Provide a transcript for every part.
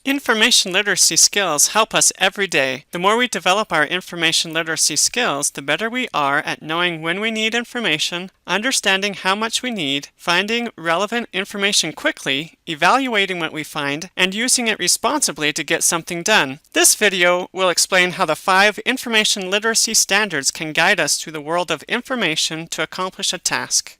Information literacy skills help us every day. The more we develop our information literacy skills, the better we are at knowing when we need information, understanding how much we need, finding relevant information quickly, evaluating what we find, and using it responsibly to get something done. This video will explain how the 5 information literacy standards can guide us through the world of information to accomplish a task.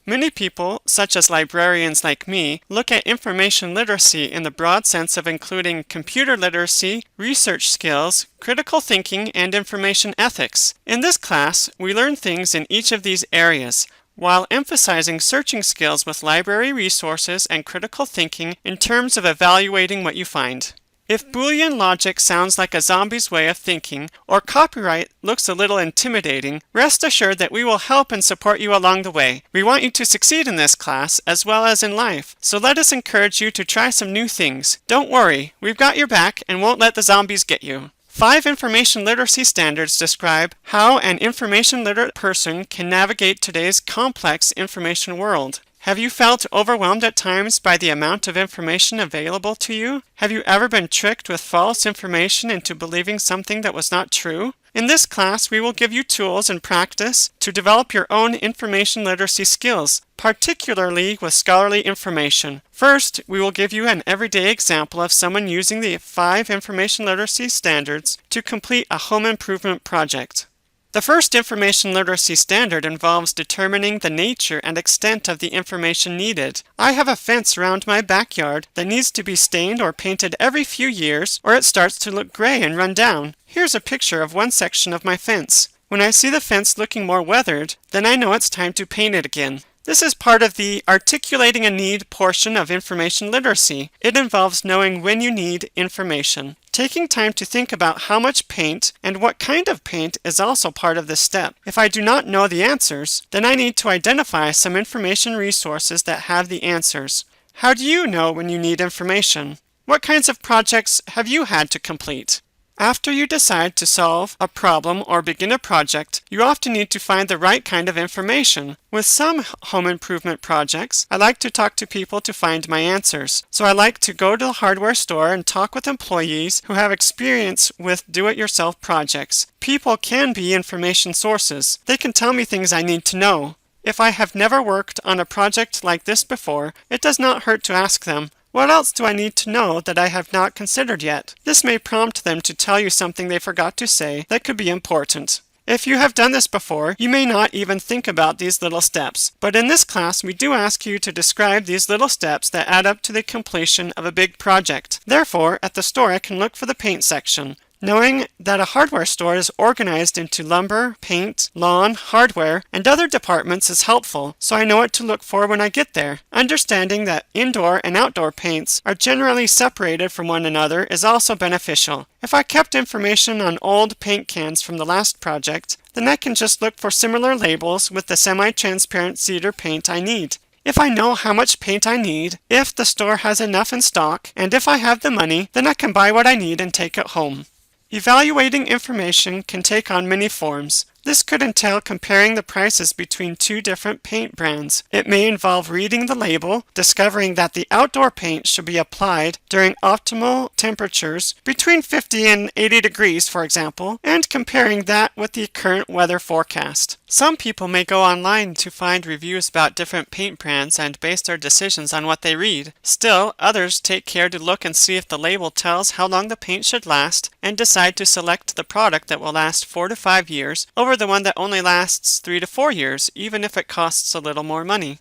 Many people, such as librarians like me, look at information literacy in the broad sense of including computer literacy, research skills, critical thinking, and information ethics. In this class, we learn things in each of these areas, while emphasizing searching skills with library resources and critical thinking in terms of evaluating what you find. If Boolean logic sounds like a zombie's way of thinking, or copyright looks a little intimidating, rest assured that we will help and support you along the way. We want you to succeed in this class, as well as in life, so let us encourage you to try some new things. Don't worry, we've got your back and won't let the zombies get you. 5 information literacy standards describe how an information literate person can navigate today's complex information world. Have you felt overwhelmed at times by the amount of information available to you? Have you ever been tricked with false information into believing something that was not true? In this class, we will give you tools and practice to develop your own information literacy skills, particularly with scholarly information. First, we will give you an everyday example of someone using the 5 information literacy standards to complete a home improvement project. The first information literacy standard involves determining the nature and extent of the information needed. I have a fence around my backyard that needs to be stained or painted every few years, or it starts to look gray and run down. Here's a picture of one section of my fence. When I see the fence looking more weathered, then I know it's time to paint it again. This is part of the articulating a need portion of information literacy. It involves knowing when you need information. Taking time to think about how much paint and what kind of paint is also part of this step. If I do not know the answers, then I need to identify some information resources that have the answers. How do you know when you need information? What kinds of projects have you had to complete? After you decide to solve a problem or begin a project, you often need to find the right kind of information. With some home improvement projects, I like to talk to people to find my answers. So I like to go to the hardware store and talk with employees who have experience with do-it-yourself projects. People can be information sources. They can tell me things I need to know. If I have never worked on a project like this before, it does not hurt to ask them, what else do I need to know that I have not considered yet? This may prompt them to tell you something they forgot to say that could be important. If you have done this before, you may not even think about these little steps. But in this class, we do ask you to describe these little steps that add up to the completion of a big project. Therefore, at the store, I can look for the paint section. Knowing that a hardware store is organized into lumber, paint, lawn, hardware, and other departments is helpful, so I know what to look for when I get there. Understanding that indoor and outdoor paints are generally separated from one another is also beneficial. If I kept information on old paint cans from the last project, then I can just look for similar labels with the semi-transparent cedar paint I need. If I know how much paint I need, if the store has enough in stock, and if I have the money, then I can buy what I need and take it home. Evaluating information can take on many forms. This could entail comparing the prices between 2 different paint brands. It may involve reading the label, discovering that the outdoor paint should be applied during optimal temperatures between 50 and 80 degrees, for example, and comparing that with the current weather forecast. Some people may go online to find reviews about different paint brands and base their decisions on what they read. Still, others take care to look and see if the label tells how long the paint should last and decide to select the product that will last 4 to 5 years over the one that only lasts 3 to 4 years, even if it costs a little more money.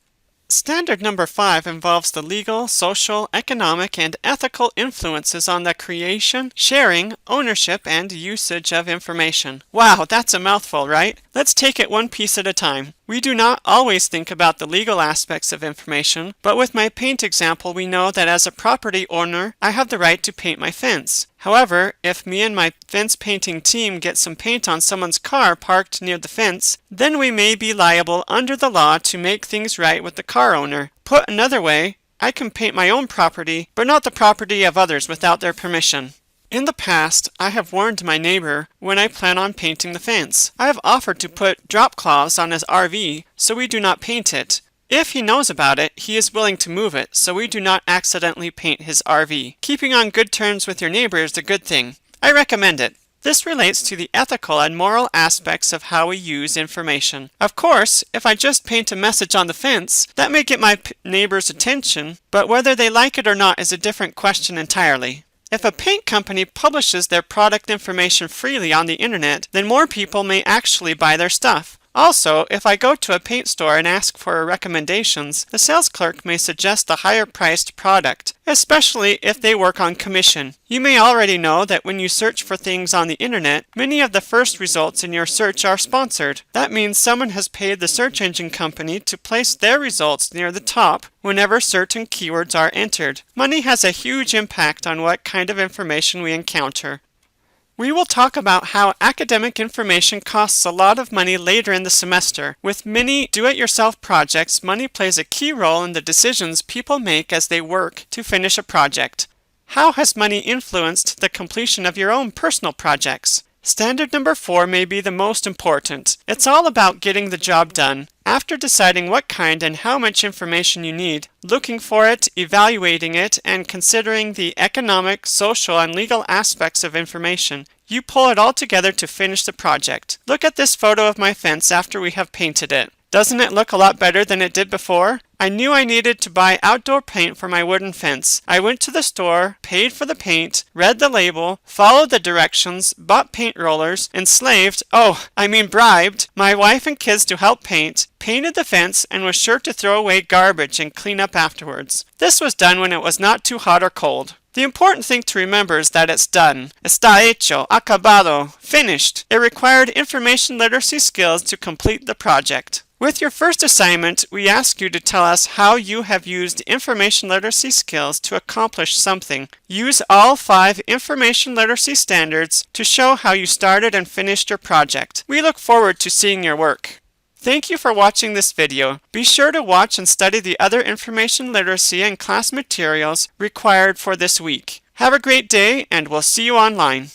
Standard number 5 involves the legal, social, economic, and ethical influences on the creation, sharing, ownership, and usage of information. Wow, that's a mouthful, right? Let's take it one piece at a time. We do not always think about the legal aspects of information, but with my paint example, we know that as a property owner, I have the right to paint my fence. However, if me and my fence painting team get some paint on someone's car parked near the fence, then we may be liable under the law to make things right with the car owner. Put another way, I can paint my own property, but not the property of others without their permission. In the past, I have warned my neighbor when I plan on painting the fence. I have offered to put drop cloths on his RV so we do not paint it. If he knows about it, he is willing to move it, so we do not accidentally paint his RV. Keeping on good terms with your neighbor is a good thing. I recommend it. This relates to the ethical and moral aspects of how we use information. Of course, if I just paint a message on the fence, that may get my neighbor's attention, but whether they like it or not is a different question entirely. If a paint company publishes their product information freely on the internet, then more people may actually buy their stuff. Also, if I go to a paint store and ask for recommendations, the sales clerk may suggest a higher priced product, especially if they work on commission. You may already know that when you search for things on the internet, many of the first results in your search are sponsored. That means someone has paid the search engine company to place their results near the top whenever certain keywords are entered. Money has a huge impact on what kind of information we encounter. We will talk about how academic information costs a lot of money later in the semester. With many do-it-yourself projects, money plays a key role in the decisions people make as they work to finish a project. How has money influenced the completion of your own personal projects? Standard number 4 may be the most important. It's all about getting the job done. After deciding what kind and how much information you need, looking for it, evaluating it, and considering the economic, social, and legal aspects of information, you pull it all together to finish the project. Look at this photo of my fence after we have painted it. Doesn't it look a lot better than it did before? I knew I needed to buy outdoor paint for my wooden fence. I went to the store, paid for the paint, read the label, followed the directions, bought paint rollers, bribed my wife and kids to help paint, painted the fence, and was sure to throw away garbage and clean up afterwards. This was done when it was not too hot or cold. The important thing to remember is that it's done. Está hecho, acabado, finished. It required information literacy skills to complete the project. With your first assignment, we ask you to tell us how you have used information literacy skills to accomplish something. Use all 5 information literacy standards to show how you started and finished your project. We look forward to seeing your work. Thank you for watching this video. Be sure to watch and study the other information literacy and class materials required for this week. Have a great day, and we'll see you online.